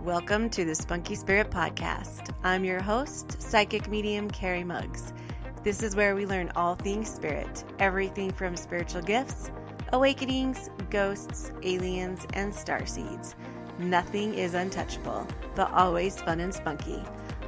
Welcome to the Spunky Spirit Podcast. I'm your host, psychic medium Carrie Muggs. This is where we learn all things spirit, everything from spiritual gifts, awakenings, ghosts, aliens, and starseeds. Nothing is untouchable, but always fun and spunky.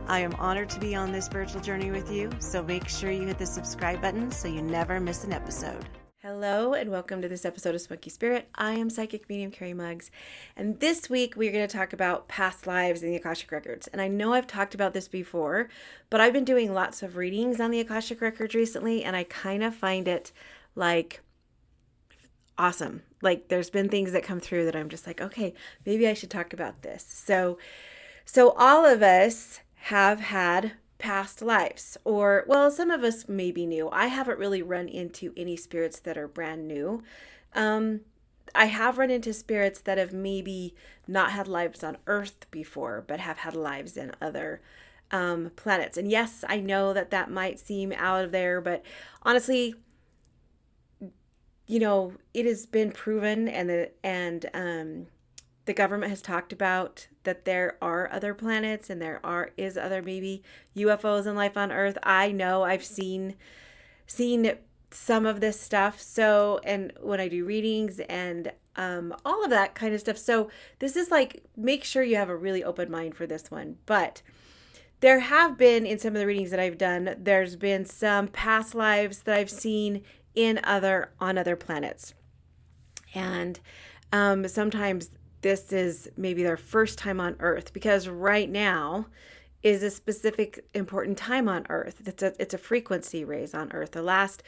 I am honored to be on this spiritual journey with you, so make sure you hit the subscribe button so you never miss an episode. Hello and welcome to this episode of Spunky Spirit. I am psychic medium Carrie Muggs, and this week we're going to talk about past lives in the Akashic Records. And I know I've talked about this before, but I've been doing lots of readings on the Akashic Records recently, and I kind of find it like awesome. Like there's been things that come through that I'm just like, okay, maybe I should talk about this. So all of us have had past lives, or well, some of us may be new. I haven't really run into any spirits that are brand new. I have run into spirits that have maybe not had lives on Earth before, but have had lives in other planets. And yes, I know that might seem out of there, but honestly, you know, it has been proven, and the government has talked about that there are other planets and is other maybe UFOs and life on Earth. I know I've seen some of this stuff. So, and when I do readings and all of that kind of stuff. So this is like, make sure you have a really open mind for this one. But there have been, in some of the readings that I've done, there's been some past lives that I've seen on other planets. And sometimes this is maybe their first time on Earth, because right now is a specific important time on Earth. It's a frequency raise on Earth. The last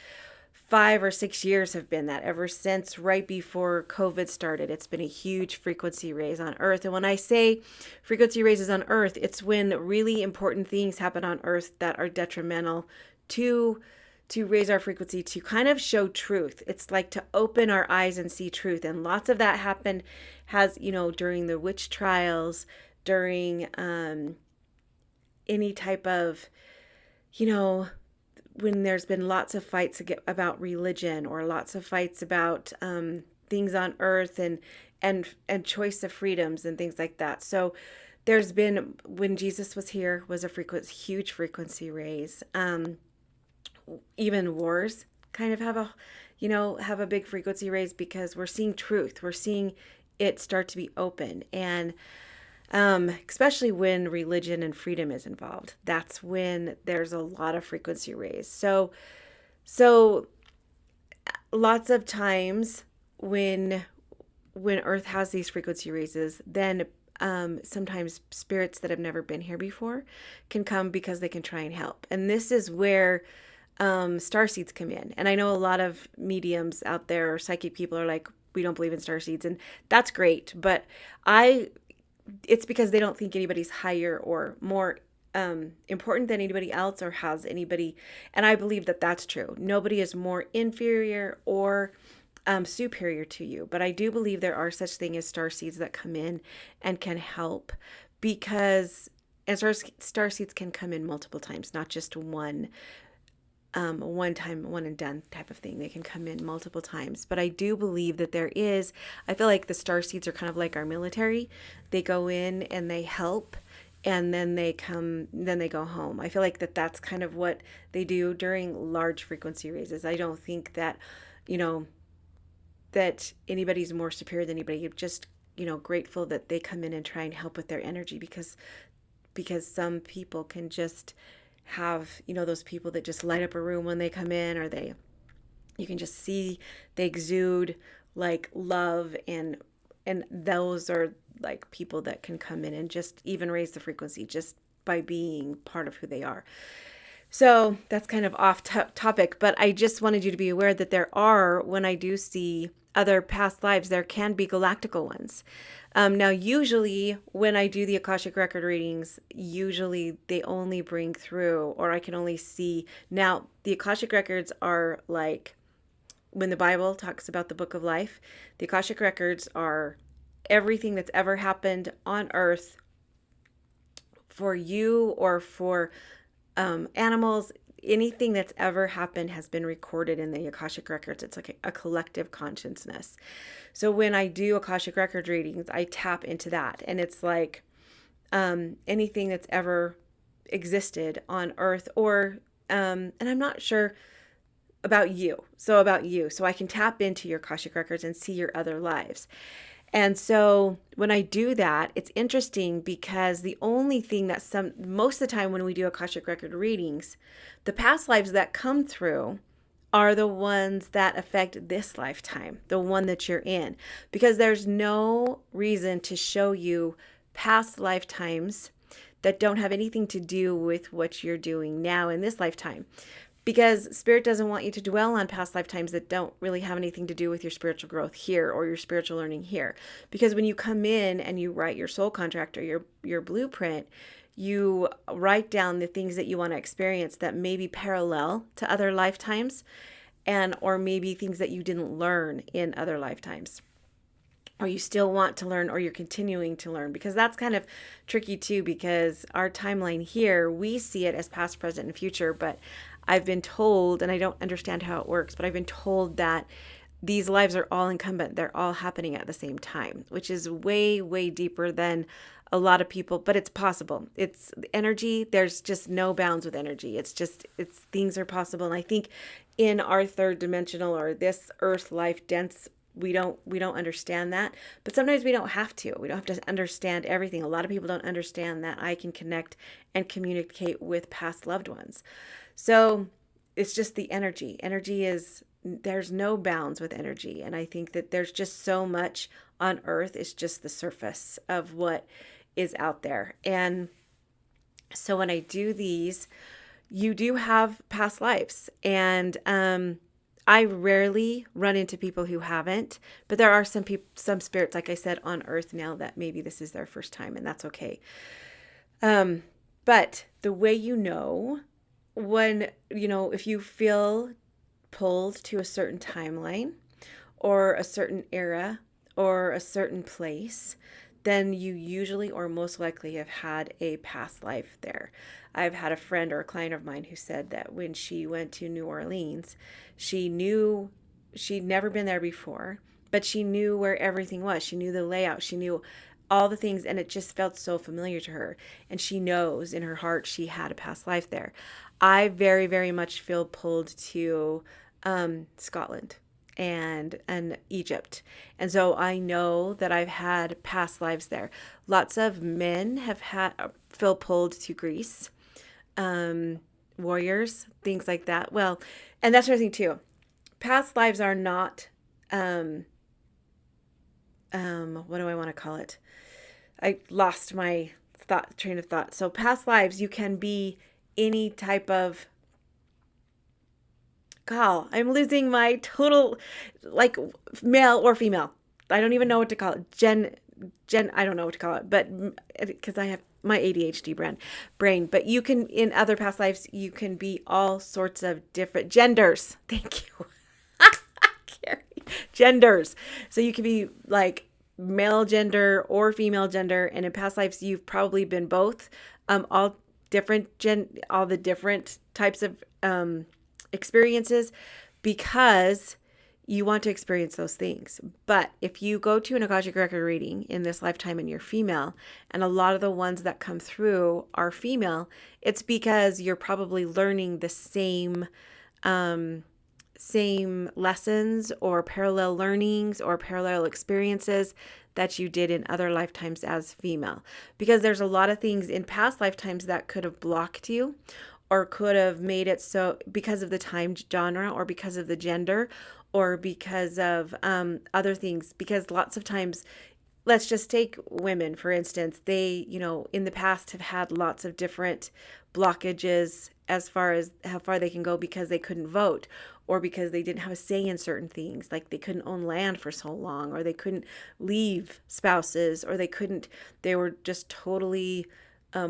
5 or 6 years have been that, ever since right before COVID started. It's been a huge frequency raise on Earth. And when I say frequency raises on Earth, it's when really important things happen on Earth that are detrimental to raise our frequency, to kind of show truth. It's like to open our eyes and see truth. And lots of that happened during the witch trials, during any type of, when there's been lots of fights about religion, or lots of fights about things on Earth and choice of freedoms and things like that. So there's been, when Jesus was here, was a huge frequency raise. Even wars kind of have a big frequency raise, because we're seeing truth. We're seeing it start to be open. And especially when religion and freedom is involved, that's when there's a lot of frequency raise. So lots of times when Earth has these frequency raises, then sometimes spirits that have never been here before can come, because they can try and help. And this is where starseeds come in. And I know a lot of mediums out there, or psychic people, are like, we don't believe in starseeds, and that's great. But it's because they don't think anybody's higher or more important than anybody else, or has anybody. And I believe that that's true. Nobody is more inferior or superior to you. But I do believe there are such things as starseeds that come in and can help, because starseeds can come in multiple times, not just one time, one and done type of thing. They can come in multiple times. But I do believe that I feel like the starseeds are kind of like our military. They go in and they help, and then they go home. I feel like that's kind of what they do during large frequency raises. I don't think that, that anybody's more superior than anybody. You're just, grateful that they come in and try and help with their energy, because some people can just have, those people that just light up a room when they come in, or you can just see they exude like love, and those are like people that can come in and just even raise the frequency just by being part of who they are. So that's kind of off topic, but I just wanted you to be aware that when I do see other past lives, there can be galactical ones. Now, usually when I do the Akashic Record readings, usually they only bring through, or I can only see. Now, the Akashic Records are like, when the Bible talks about the book of life, the Akashic Records are everything that's ever happened on Earth for you, or for animals. Anything that's ever happened has been recorded in the Akashic Records. It's like a collective consciousness. So when I do Akashic Record readings, I tap into that. And it's like, anything that's ever existed on earth, or and I'm not sure about you. So I can tap into your Akashic records and see your other lives. And so when I do that, it's interesting because the only thing that most of the time when we do Akashic record readings, the past lives that come through are the ones that affect this lifetime, the one that you're in, because there's no reason to show you past lifetimes that don't have anything to do with what you're doing now in this lifetime. Because Spirit doesn't want you to dwell on past lifetimes that don't really have anything to do with your spiritual growth here or your spiritual learning here. Because when you come in and you write your soul contract or your blueprint, you write down the things that you want to experience that may be parallel to other lifetimes, and or maybe things that you didn't learn in other lifetimes, or you still want to learn, or you're continuing to learn, because that's kind of tricky too, because our timeline here, we see it as past, present, and future, but I've been told, and I don't understand how it works, but I've been told that these lives are all incumbent. They're all happening at the same time, which is way, way deeper than a lot of people, but it's possible. It's energy. There's just no bounds with energy. It's things are possible. And I think in our third dimensional or this earth life dense, we don't understand that, but sometimes we don't have to. We don't have to understand everything. A lot of people don't understand that I can connect and communicate with past loved ones. So it's just the energy. There's no bounds with energy. And I think that there's just so much on earth. It's just the surface of what is out there. And so when I do these, you do have past lives. And I rarely run into people who haven't, but there are some spirits, like I said, on earth now that maybe this is their first time, and that's okay. But the way when, if you feel pulled to a certain timeline or a certain era or a certain place, then you usually or most likely have had a past life there. I've had a friend or a client of mine who said that when she went to New Orleans, she knew she'd never been there before, but she knew where everything was. She knew the layout. She knew all the things, and it just felt so familiar to her. And she knows in her heart she had a past life there. I very, very much feel pulled to Scotland and Egypt. And so I know that I've had past lives there. Lots of men feel pulled to Greece, warriors, things like that. Well, and that's another thing too. Past lives are not, what do I want to call it? I lost my train of thought. So past lives, you can be any type of, I'm losing my total, like, male or female. I don't even know what to call it. I don't know what to call it, but because I have my ADHD brain, but you can, in other past lives, you can be all sorts of different genders. Thank you. Carrie. Genders. So you can be like male gender or female gender. And in past lives, you've probably been both, all the different types of, experiences, because you want to experience those things. But if you go to an Akashic record reading in this lifetime and you're female, and a lot of the ones that come through are female, it's because you're probably learning the same lessons or parallel learnings or parallel experiences that you did in other lifetimes as female. Because there's a lot of things in past lifetimes that could have blocked you, or could have made it so because of the time genre, or because of the gender, or because of other things. Because lots of times, let's just take women, for instance, they, in the past have had lots of different blockages as far as how far they can go, because they couldn't vote, or because they didn't have a say in certain things, like they couldn't own land for so long, or they couldn't leave spouses, or they were just totally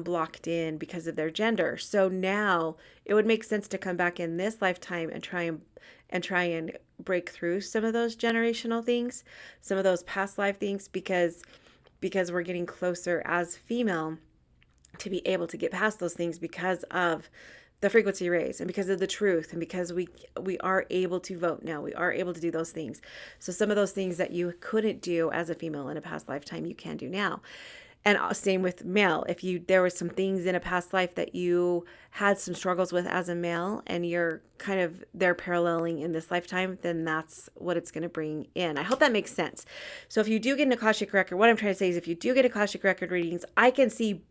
blocked in because of their gender. So now it would make sense to come back in this lifetime and try and break through some of those generational things, some of those past life things, because we're getting closer as female to be able to get past those things because of the frequency raise and because of the truth, and because we are able to vote now. We are able to do those things. So some of those things that you couldn't do as a female in a past lifetime, you can do now. And same with male. If there was some things in a past life that you had some struggles with as a male and they're paralleling in this lifetime, then that's what it's going to bring in. I hope that makes sense. So if you do get an Akashic record, what I'm trying to say is if you do get Akashic record readings, I can see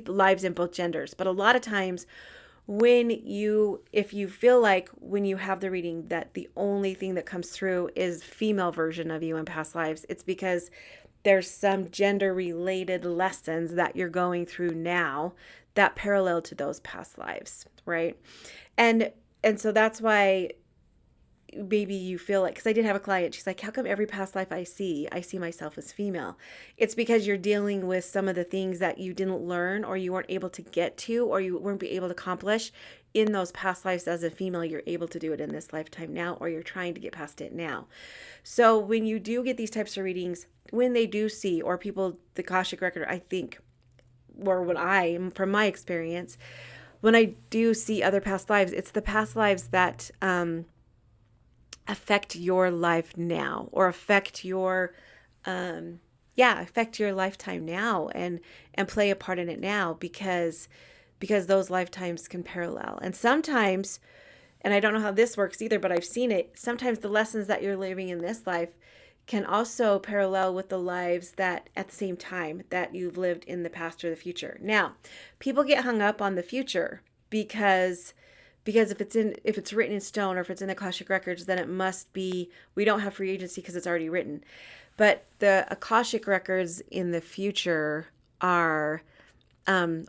lives in both genders. But a lot of times if you feel like when you have the reading that the only thing that comes through is female version of you in past lives, it's because there's some gender related lessons that you're going through now that parallel to those past lives, right? And so that's why maybe you feel like, because I did have a client, she's like, how come every past life I see myself as female? It's because you're dealing with some of the things that you didn't learn or you weren't able to get to or you weren't able to accomplish in those past lives as a female. You're able to do it in this lifetime now, or you're trying to get past it now. So when you do get these types of readings, when they do see, or people, the Akashic record, I think, or from my experience, when I do see other past lives, it's the past lives that affect your life now, or affect your lifetime now, and play a part in it now, because those lifetimes can parallel. And sometimes, and I don't know how this works either, but I've seen it, sometimes the lessons that you're living in this life can also parallel with the lives that at the same time that you've lived in the past or the future. Now, people get hung up on the future because if it's written in stone, or if it's in the Akashic records, then it must be, we don't have free agency because it's already written. But the Akashic records in the future are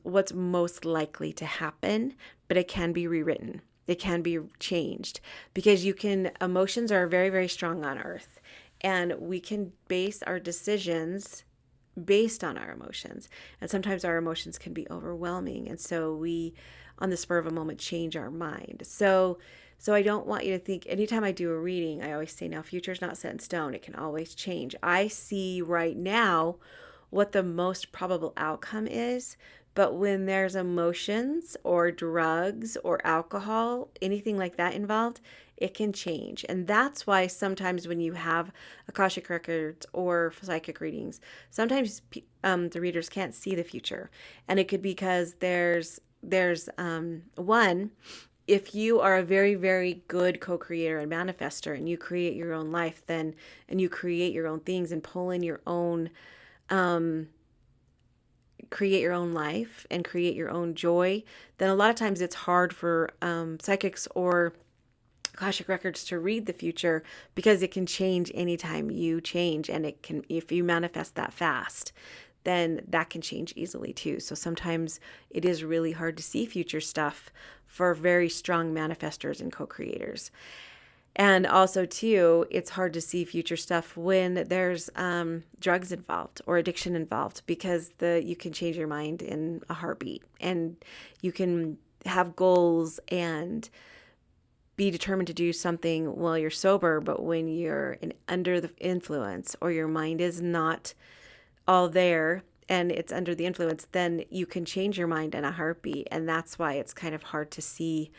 what's most likely to happen, but it can be rewritten. It can be changed, because emotions are very, very strong on Earth, and we can base our decisions based on our emotions. And sometimes our emotions can be overwhelming. And so we, on the spur of a moment, change our mind. So I don't want you to think, anytime I do a reading, I always say, now, future's not set in stone. It can always change. I see right now what the most probable outcome is. But when there's emotions or drugs or alcohol, anything like that involved, it can change. And that's why sometimes when you have Akashic records or psychic readings, sometimes the readers can't see the future. And it could be because there's one, if you are a very, very good co-creator and manifester, and you create your own life, and you create your own things and pull in your own, create your own life and create your own joy, then a lot of times it's hard for psychics or Akashic records to read the future, because it can change anytime you change. And it can, if you manifest that fast, then that can change easily too. So sometimes it is really hard to see future stuff for very strong manifestors and co-creators. And also too, it's hard to see future stuff when there's drugs involved or addiction involved, because you can change your mind in a heartbeat, and you can have goals and be determined to do something while you're sober, but when you're under the influence, or your mind is not all there and it's under the influence, then you can change your mind in a heartbeat. And that's why it's kind of hard to see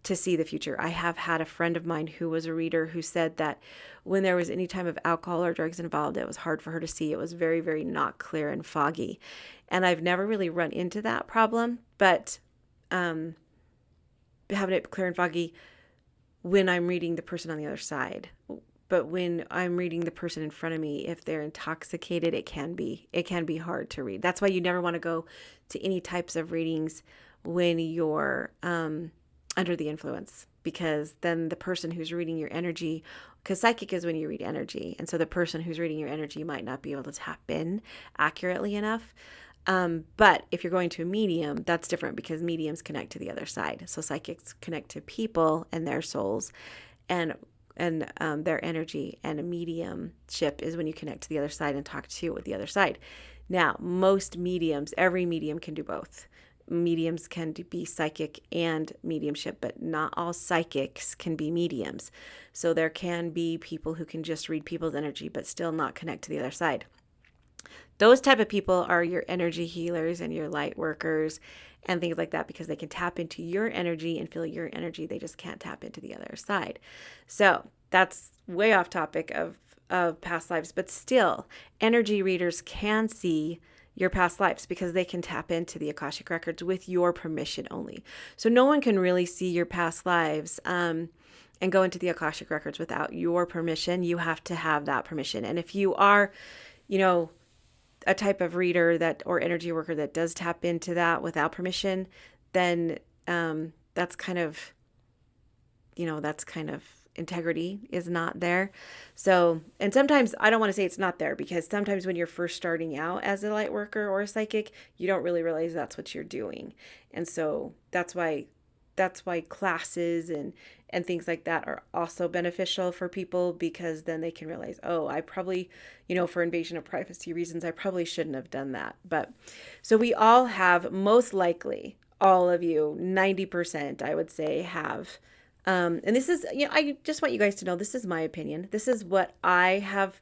the future. I have had a friend of mine who was a reader who said that when there was any time of alcohol or drugs involved, it was hard for her to see. It was very, very not clear and foggy. And I've never really run into that problem, but having it clear and foggy when I'm reading the person on the other side. But when I'm reading the person in front of me, if they're intoxicated, it can be hard to read. That's why you never want to go to any types of readings when you're under the influence, because then the person who's reading your energy, because psychic is when you read energy, and so the person who's reading your energy might not be able to tap in accurately enough. But if you're going to a medium, that's different, because mediums connect to the other side. So psychics connect to people and their souls and their energy, and a mediumship is when you connect to the other side and talk to with the other side. Now, every medium can do both. Mediums can be psychic and mediumship, but not all psychics can be mediums. So there can be people who can just read people's energy but still not connect to the other side. Those type of people are your energy healers and your light workers and things like that, because they can tap into your energy and feel your energy. They just can't tap into the other side. So that's way off topic of past lives, but still, energy readers can see your past lives because they can tap into the Akashic Records with your permission only. So no one can really see your past lives and go into the Akashic Records without your permission. You have to have that permission. And if you are, a type of reader that or energy worker that does tap into that without permission, then that's kind of integrity is not there. So, and sometimes I don't want to say it's not there because sometimes when you're first starting out as a light worker or a psychic, you don't really realize that's what you're doing. And so that's why classes and things like that are also beneficial for people, because then they can realize, oh, I probably, for invasion of privacy reasons, I probably shouldn't have done that. But so we all have, most likely all of you, 90%, I would say, have and this is, I just want you guys to know, this is my opinion. This is what I have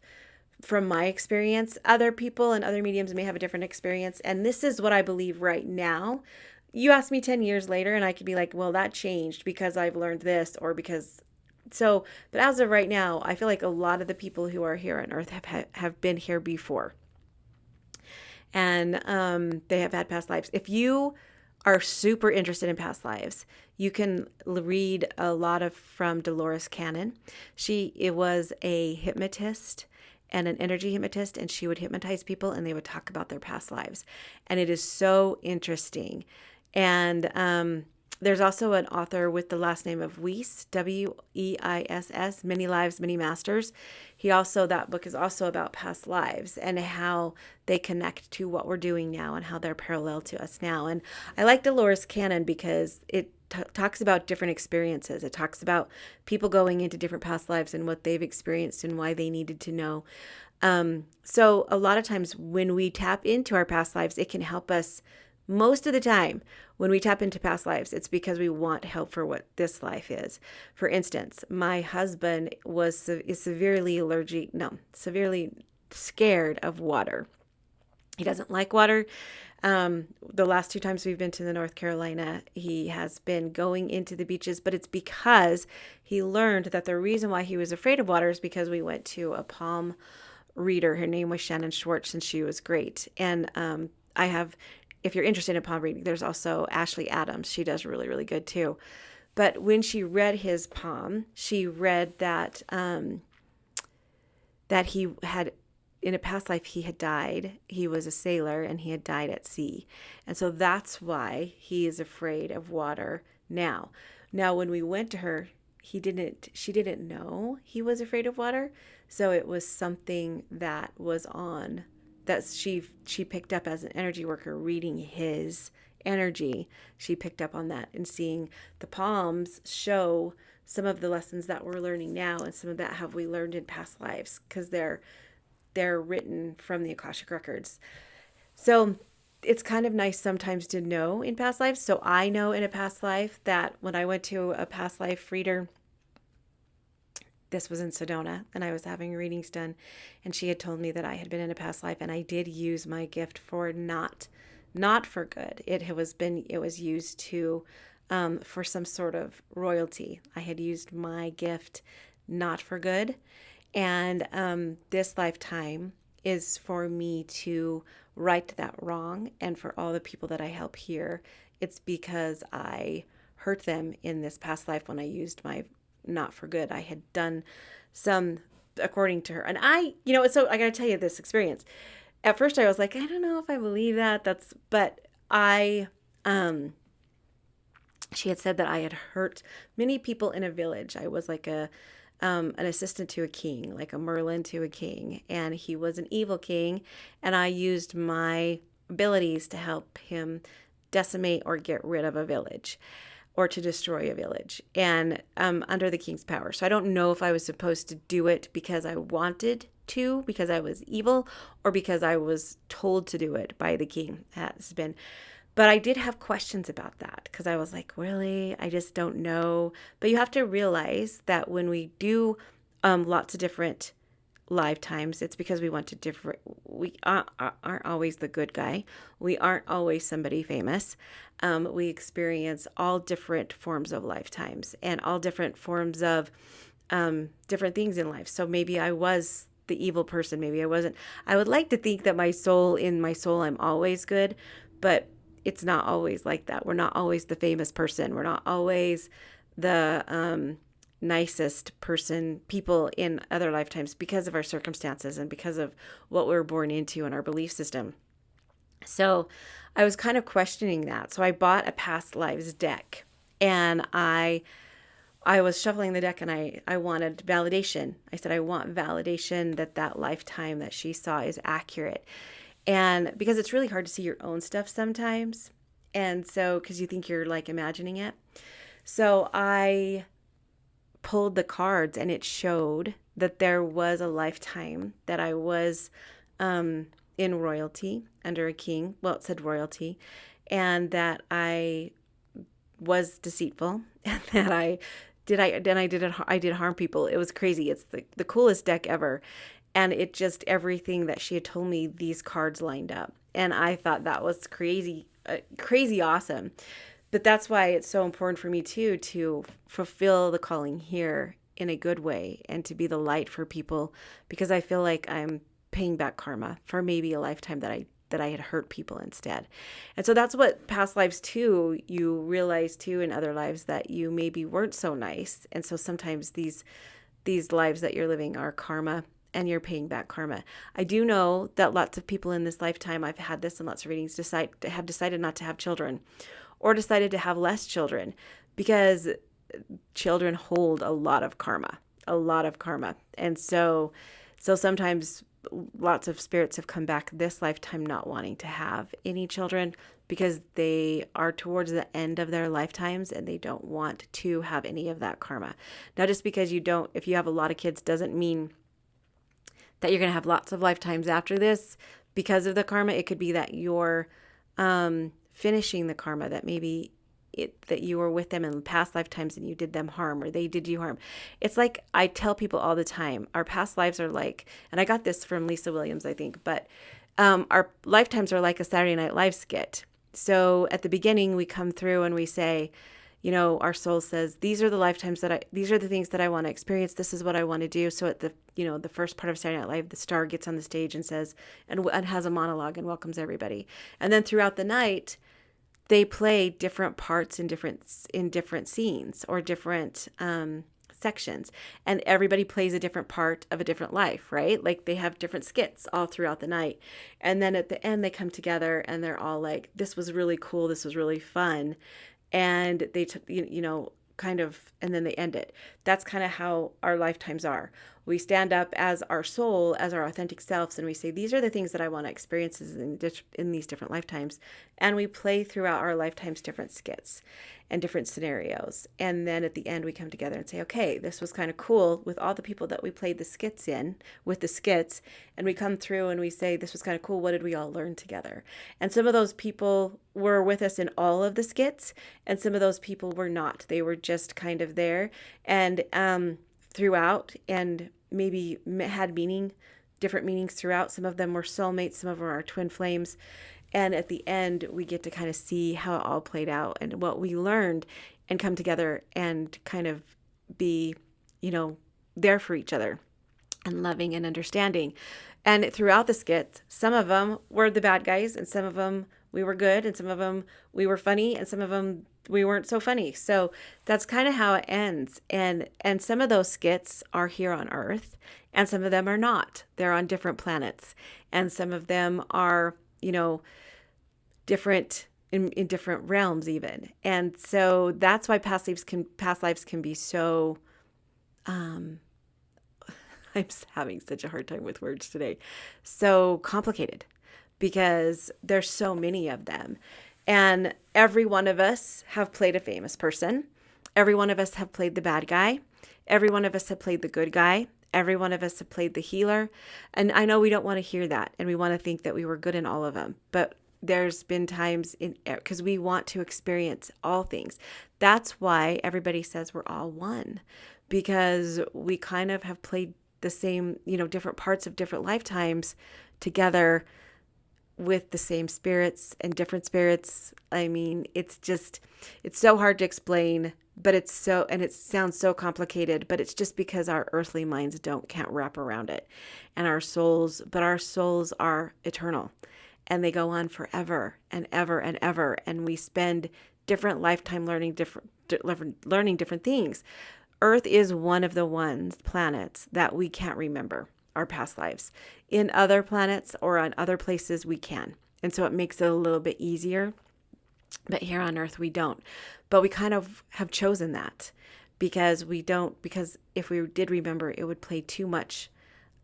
from my experience. Other people and other mediums may have a different experience. And this is what I believe right now. You ask me 10 years later and I could be like, well, that changed because I've learned this or because so, but as of right now, I feel like a lot of the people who are here on Earth have been here before. And they have had past lives. If you are super interested in past lives, you can read a lot from Dolores Cannon. It was a hypnotist and an energy hypnotist, and she would hypnotize people and they would talk about their past lives. And it is so interesting. And there's also an author with the last name of Weiss, Weiss, Many Lives, Many Masters. That book is also about past lives and how they connect to what we're doing now and how they're parallel to us now. And I like Dolores Cannon because it talks about different experiences. It talks about people going into different past lives and what they've experienced and why they needed to know. So a lot of times when we tap into our past lives, it can help us. Most of the time, when we tap into past lives, it's because we want help for what this life is. For instance, my husband is severely scared of water. He doesn't like water. The last 2 times we've been to the North Carolina, he has been going into the beaches, but it's because he learned that the reason why he was afraid of water is because we went to a palm reader. Her name was Shannon Schwartz, and she was great. And if you're interested in palm reading, there's also Ashley Adams. She does really, really good too. But when she read his palm, she read that that he had, in a past life, he had died. He was a sailor and he had died at sea. And so that's why he is afraid of water now. Now, when we went to her, she didn't know he was afraid of water. So it was something that was on that she picked up as an energy worker, reading his energy. She picked up on that and seeing the palms show some of the lessons that we're learning now, and some of that have we learned in past lives because they're written from the Akashic Records. So it's kind of nice sometimes to know in past lives. So I know in a past life that when I went to a past life reader, this was in Sedona, and I was having readings done, and she had told me that I had been in a past life, and I did use my gift for not for good. It was used to for some sort of royalty. I had used my gift not for good, and this lifetime is for me to right that wrong, and for all the people that I help here, it's because I hurt them in this past life when I used my not for good. I had done some, according to her. And so I got to tell you this experience. At first I was like, I don't know if I believe that. She had said that I had hurt many people in a village. I was like an assistant to a king, like a Merlin to a king. And he was an evil king. And I used my abilities to help him decimate or get rid of a village, or to destroy a village, and under the king's power. So I don't know if I was supposed to do it because I wanted to, because I was evil, or because I was told to do it by the king. But I did have questions about that, because I was like, really? I just don't know. But you have to realize that when we do lots of different lifetimes, it's because we want to we aren't always the good guy. We aren't always somebody famous. We experience all different forms of lifetimes and all different forms of different things in life. So maybe I was the evil person. Maybe I wasn't. I would like to think that in my soul, I'm always good, but it's not always like that. We're not always the famous person. We're not always the nicest people in other lifetimes because of our circumstances and because of what we were born into and our belief system. So I was kind of questioning that. So I bought a past lives deck, and I was shuffling the deck, and I wanted validation. I said, I want validation that lifetime that she saw is accurate. And because it's really hard to see your own stuff sometimes. And so, because you think you're like imagining it. So I pulled the cards, and it showed that there was a lifetime that I was in royalty under a king. Well, it said royalty, and that I was deceitful, and that I did harm people. It was crazy. It's the coolest deck ever. And it just, everything that she had told me, these cards lined up. And I thought that was crazy, crazy awesome. But that's why it's so important for me too, to fulfill the calling here in a good way and to be the light for people, because I feel like I'm paying back karma for maybe a lifetime that I had hurt people instead. And so that's what past lives too, you realize too in other lives that you maybe weren't so nice. And so sometimes these lives that you're living are karma, and you're paying back karma. I do know that lots of people in this lifetime, I've had this in lots of readings, have decided not to have children, or decided to have less children, because children hold a lot of karma. And so sometimes lots of spirits have come back this lifetime not wanting to have any children, because they are towards the end of their lifetimes and they don't want to have any of that karma. Now, just because if you have a lot of kids, doesn't mean that you're going to have lots of lifetimes after this because of the karma. It could be that you're finishing the karma, that maybe that you were with them in past lifetimes and you did them harm, or they did you harm. It's like I tell people all the time, our past lives are like, and I got this from Lisa Williams, I think, but our lifetimes are like a Saturday Night Live skit. So at the beginning, we come through and we say, our soul says, these are the things that I want to experience. This is what I want to do. So at the first part of Saturday Night Live, the star gets on the stage and says, and has a monologue and welcomes everybody. And then throughout the night, they play different parts in different scenes or different sections, and everybody plays a different part of a different life, right? Like they have different skits all throughout the night. And then at the end, they come together and they're all like, this was really cool. This was really fun. And they kind of, and then they end it. That's kind of how our lifetimes are. We stand up as our soul, as our authentic selves, and we say, these are the things that I want to experience in these different lifetimes. And we play throughout our lifetimes different skits and different scenarios. And then at the end, we come together and say, okay, this was kind of cool with all the people that we played the skits with the skits. And we come through and we say, this was kind of cool. What did we all learn together? And some of those people were with us in all of the skits, and some of those people were not. They were just kind of there and throughout, and maybe had different meanings throughout. Some of them were soulmates, some of them are twin flames. And at the end, we get to kind of see how it all played out and what we learned, and come together and kind of be, there for each other and loving and understanding. And throughout the skits, some of them were the bad guys, and some of them we were good, and some of them we were funny, and some of them we weren't so funny. So that's kind of how it ends. And some of those skits are here on Earth, and some of them are not. They're on different planets, and some of them are, different in different realms even. And so that's why past lives can be so, I'm having such a hard time with words today, so complicated, because there's so many of them. And every one of us have played a famous person. Every one of us have played the bad guy. Every one of us have played the good guy. Every one of us have played the healer. And I know we don't want to hear that, and we want to think that we were good in all of them. But there's been times because we want to experience all things. That's why everybody says we're all one, because we kind of have played the same, different parts of different lifetimes together with the same spirits and different spirits. I mean, it's so hard to explain but it sounds so complicated, but it's just because our earthly minds can't wrap around it. And our souls are eternal, and they go on forever and ever and ever. And we spend different lifetime learning different things. Earth is one of the planets that we can't remember our past lives. In other planets or on other places, we can. And so it makes it a little bit easier. But here on Earth, we don't. But we kind of have chosen that because if we did remember, it would play too much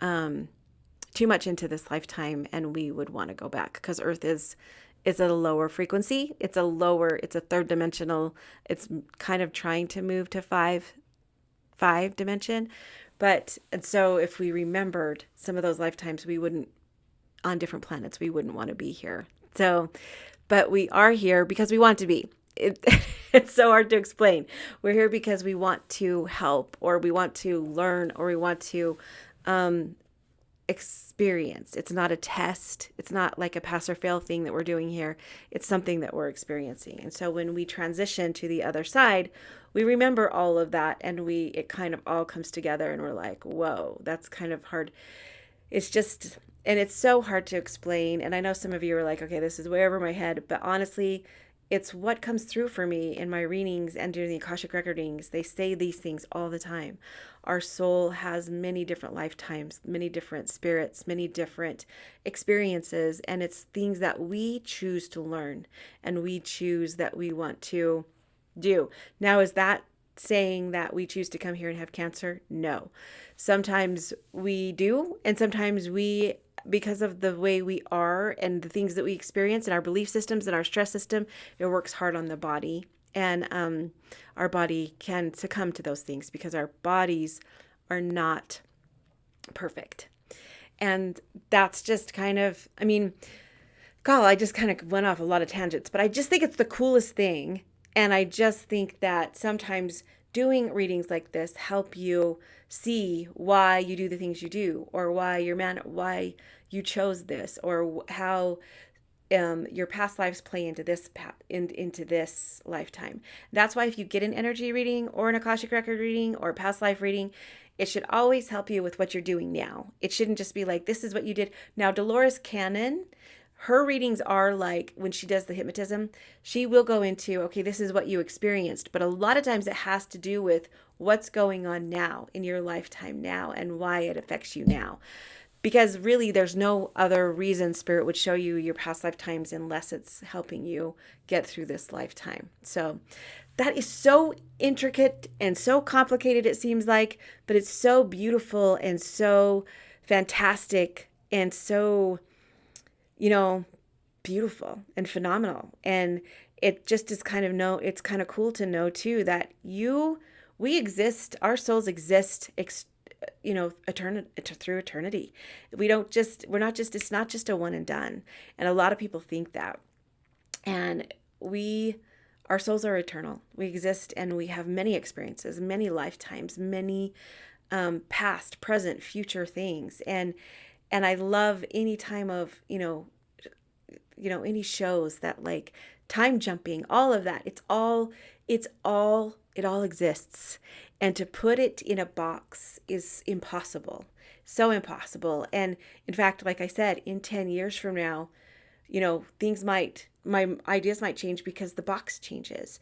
into this lifetime, and we would want to go back because Earth is at a lower frequency. It's a third dimensional. It's kind of trying to move to five dimension. And so if we remembered some of those lifetimes, on different planets, we wouldn't want to be here. So, but we are here because we want to be. It's so hard to explain. We're here because we want to help, or we want to learn, or we want to experience. It's not a test. It's not like a pass or fail thing that we're doing here. It's something that we're experiencing. And so when we transition to the other side, we remember all of that, and it kind of all comes together, and we're like, whoa, that's kind of hard. And it's so hard to explain. And I know some of you are like, okay, this is way over my head, but honestly, it's what comes through for me in my readings and during the Akashic recordings. They say these things all the time. Our soul has many different lifetimes, many different spirits, many different experiences, and it's things that we choose to learn and we choose that we want to do. Now, is that saying that we choose to come here and have cancer? No. Sometimes we do, and sometimes because of the way we are and the things that we experience and our belief systems and our stress system, it works hard on the body. And our body can succumb to those things because our bodies are not perfect. And that's just kind of, I just kind of went off a lot of tangents, but I just think it's the coolest thing. And I just think that sometimes doing readings like this help you see why you do the things you do, or why you chose this, or how your past lives play into this lifetime. That's why if you get an energy reading or an Akashic record reading or a past life reading, it should always help you with what you're doing now. It shouldn't just be like, this is what you did. Now, Dolores Cannon, her readings are like, when she does the hypnotism, she will go into, okay, this is what you experienced. But a lot of times it has to do with what's going on now in your lifetime now and why it affects you now. Because really, there's no other reason Spirit would show you your past lifetimes unless it's helping you get through this lifetime. So that is so intricate and so complicated, it seems like, but it's so beautiful and so fantastic and so, beautiful and phenomenal. And it just is it's kind of cool to know too that we exist, our souls exist, through eternity. We're not just, it's not just a one and done. And a lot of people think that. And our souls are eternal. We exist and we have many experiences, many lifetimes, many past, present, future things. And I love any time of, any shows that like time jumping, all of that. It all exists. And to put it in a box is impossible. So impossible. And in fact, like I said, in 10 years from now, my ideas might change because the box changes.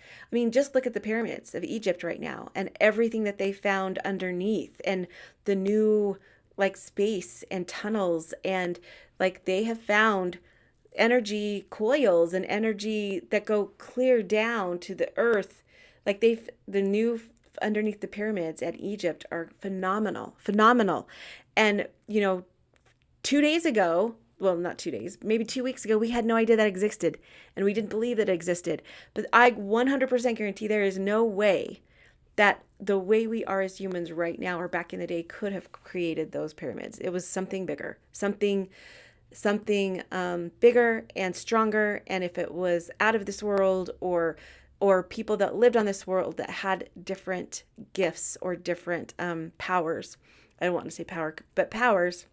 Just look at the pyramids of Egypt right now and everything that they found underneath, and the new like space and tunnels, and like they have found energy coils and energy that go clear down to the earth. Like the new underneath the pyramids at Egypt are phenomenal. And 2 days ago, well, not 2 days, maybe 2 weeks ago, we had no idea that existed, and we didn't believe that it existed. But I 100% guarantee there is no way that the way we are as humans right now or back in the day could have created those pyramids. It was something bigger, something bigger and stronger. And if it was out of this world, or people that lived on this world that had different gifts or different powers, I don't want to say power, but powers,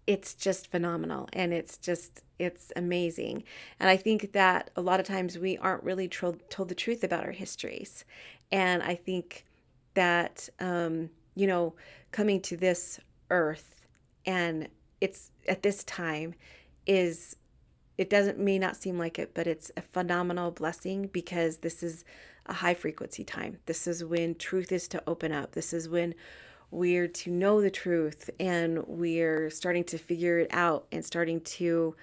it's just phenomenal, and it's amazing. And I think that a lot of times we aren't really told the truth about our histories. And I think that, coming to this earth, and it's at this time, is, it doesn't, may not seem like it, but it's a phenomenal blessing, because this is a high frequency time. This is when truth is to open up. This is when we're to know the truth, and we're starting to figure it out, and starting to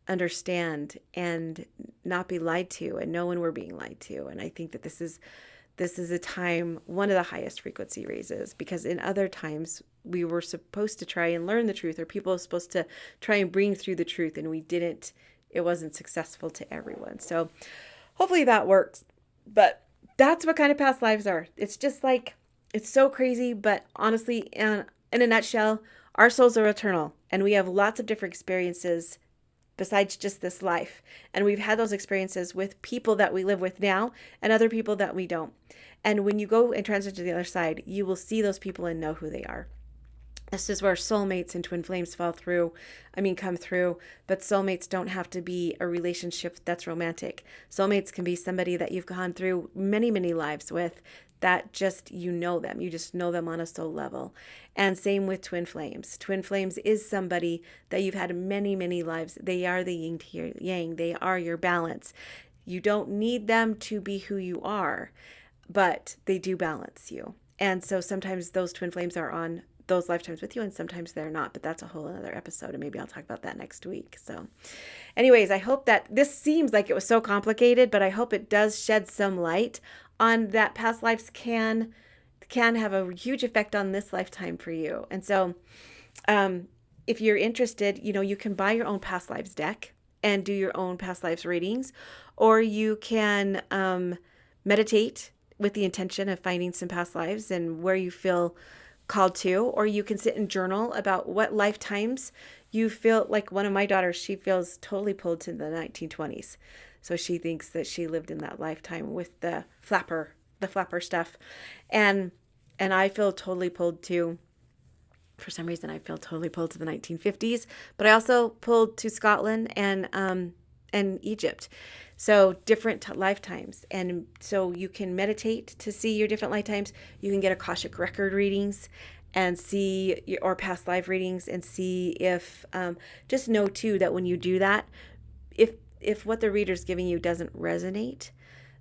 understand and not be lied to, and know when we're being lied to. And I think that this is a time, one of the highest frequency raises, because in other times we were supposed to try and learn the truth, or people were supposed to try and bring through the truth, and we didn't. It wasn't successful to everyone. So hopefully that works. But that's what kind of past lives are. It's just like, it's so crazy, but honestly, in a nutshell, our souls are eternal, and we have lots of different experiences besides just this life. And we've had those experiences with people that we live with now, and other people that we don't. And when you go and transit to the other side, you will see those people and know who they are. This is where soulmates and twin flames come through, but soulmates don't have to be a relationship that's romantic. Soulmates can be somebody that you've gone through many, many lives with, that just, you know them. You just know them on a soul level. And same with twin flames. Twin flames is somebody that you've had many, many lives. They are the yin to your yang. They are your balance. You don't need them to be who you are, but they do balance you. And so sometimes those twin flames are on those lifetimes with you, and sometimes they're not, but that's a whole other episode, and maybe I'll talk about that next week. So anyways, I hope that this seems like it was so complicated, but I hope it does shed some light on that past lives can have a huge effect on this lifetime for you. And so if you're interested, you can buy your own past lives deck and do your own past lives readings, or you can meditate with the intention of finding some past lives and where you feel called to, or you can sit and journal about what lifetimes you feel. Like one of my daughters, she feels totally pulled to the 1920s. So she thinks that she lived in that lifetime with the flapper stuff. And I feel totally pulled to, for some reason, I feel totally pulled to the 1950s, but I also pulled to Scotland and Egypt. So different lifetimes. And so you can meditate to see your different lifetimes. You can get Akashic record readings and see or past life readings, and see if, just know too, that when you do that, if what the reader's giving you doesn't resonate,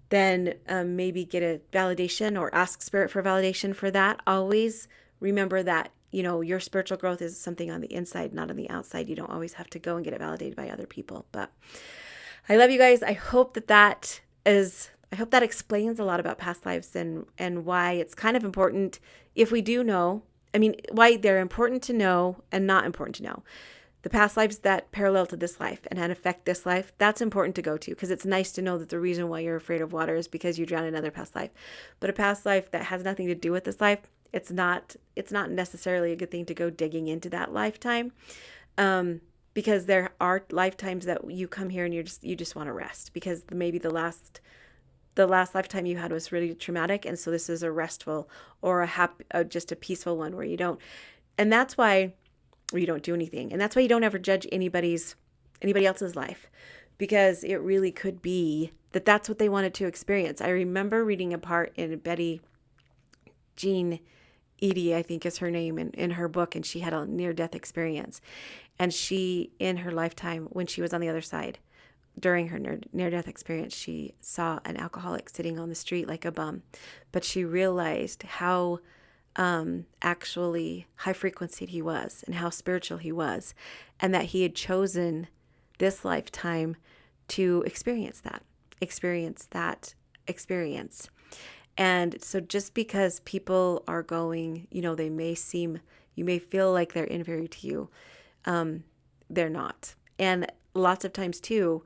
then maybe get a validation or ask spirit for validation for that. Always remember that, your spiritual growth is something on the inside, not on the outside. You don't always have to go and get it validated by other people. But I love you guys. I hope that explains a lot about past lives and why it's kind of important if we do know. Why they're important to know and not important to know. The past lives that parallel to this life and affect this life, that's important to go to, because it's nice to know that the reason why you're afraid of water is because you drowned in another past life. But a past life that has nothing to do with this life, it's not necessarily a good thing to go digging into that lifetime. Because there are lifetimes that you come here and you just want to rest, because maybe the last lifetime you had was really traumatic, and so this is a restful or a happy, just a peaceful one where you don't, and that's why you don't do anything, and that's why you don't ever judge anybody else's life, because it really could be that that's what they wanted to experience. I remember reading a part in Betty Jean Eady, I think is her name, in her book, and she had a near-death experience. And she, in her lifetime, when she was on the other side, during her near-death experience, she saw an alcoholic sitting on the street like a bum. But she realized how actually high frequency he was, and how spiritual he was, and that he had chosen this lifetime to experience that experience. And so just because people are going, you may feel like they're inferior to you. They're not. And lots of times too,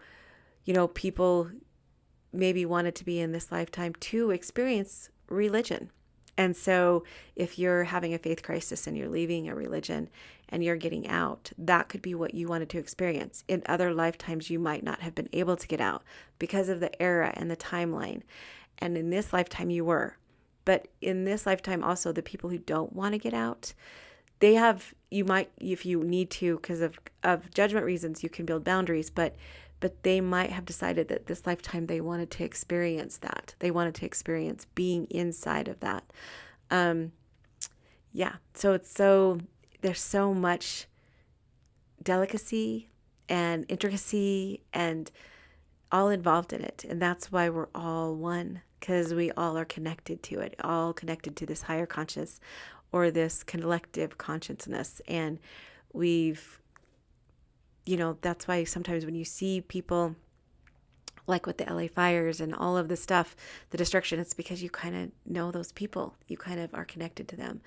people maybe wanted to be in this lifetime to experience religion. And so if you're having a faith crisis and you're leaving a religion and you're getting out, that could be what you wanted to experience. In other lifetimes, you might not have been able to get out because of the era and the timeline. And in this lifetime you were. But in this lifetime also, the people who don't want to get out, they have you might, if you need to, because of judgment reasons, you can build boundaries, but they might have decided that this lifetime they wanted to experience that. They wanted to experience being inside of that. Yeah. So there's so much delicacy and intricacy and all involved in it. And that's why we're all one, because we all are connected to it, all connected to this higher conscious or this collective consciousness. And we've, that's why sometimes when you see people like with the LA fires and all of the stuff, the destruction, it's because you kind of know those people. You kind of are connected to them.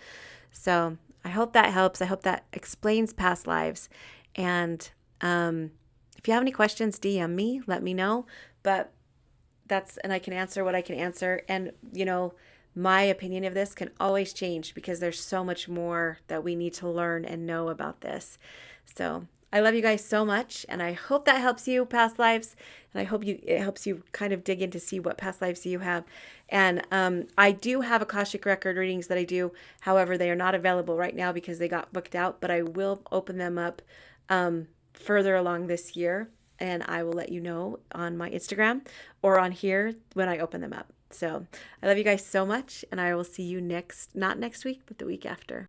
So I hope that helps. I hope that explains past lives. And if you have any questions, DM me, let me know. But and I can answer what I can answer. And, my opinion of this can always change because there's so much more that we need to learn and know about this. So I love you guys so much, and I hope that helps you, past lives, and I hope it helps you kind of dig in to see what past lives you have. And I do have Akashic Record readings that I do. However, they are not available right now because they got booked out, but I will open them up further along this year, and I will let you know on my Instagram or on here when I open them up. So I love you guys so much, and I will see you not next week, but the week after.